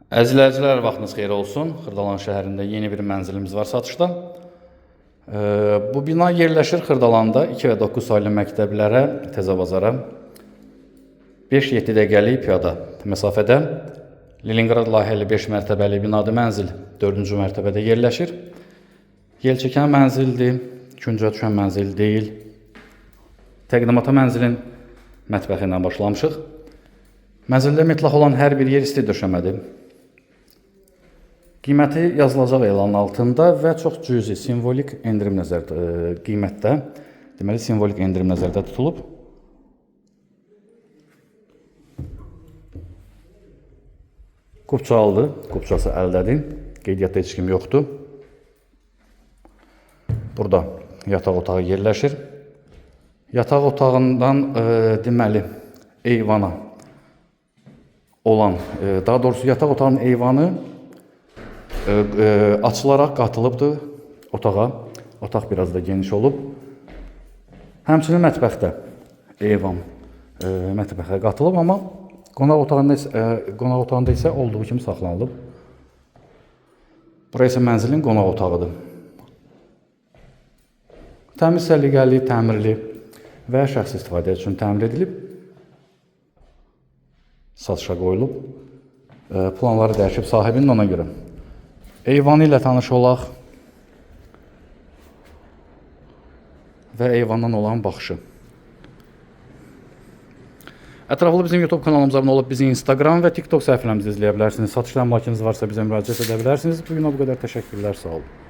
Əzizləyicilər, vaxtınız xeyir olsun. Xırdalan şəhərində yeni bir mənzilimiz var satışda. Bu bina yerləşir Xırdalanda 2 və 9 saylı məktəblərə, Təzəbazara 5-7 dəqiqəlik piyada məsafədə Leningrad layihəli 5 mərtəbəli binadır mənzil 4-cü mərtəbədə yerləşir. Yelçəkən mənzildir, küncə düşən mənzil deyil. Təqdimata mənzilin mətbəxi ilə başlamışıq. Mənzildə mütləq olan hər bir yer isti döşəmədir. Qiyməti yazılacaq elanın altında və çox cüzi, simvolik endirim nəzərdə qiymətdə, deməli simvolik endirim nəzərdə tutulub. Qubça aldı, qubçası əldədir, qeydiyyatda heç kim yoxdur. Burada yataq otağı yerləşir. Yataq otağından deməli eyvana olan, daha doğrusu yataq otağının eyvanı açılaraq qatılıbdır otağa. Otaq biraz da geniş olub. Həmçinin mətbəxdə eyvan mətbəxə qatılıb, amma qonaq otağında isə olduğu kimi saxlanılıb. Burası isə mənzilin qonaq otağıdır. Təmiz, səliqəli, təmirli və şəxsi istifadə üçün təmir edilib. Satışa qoyulub. Planları dəyişib sahibinin, ona görə. Eyvanı ilə tanış olaq və eyvandan olan baxışı. Ətraflı bizim YouTube kanalımıza abunə olub bizi Instagram və TikTok səhifələrimizi izləyə bilərsiniz. Satışla əmlakınız varsa bizə müraciət edə bilərsiniz. Bugün o bu qədər. Təşəkkürlər, sağ olun.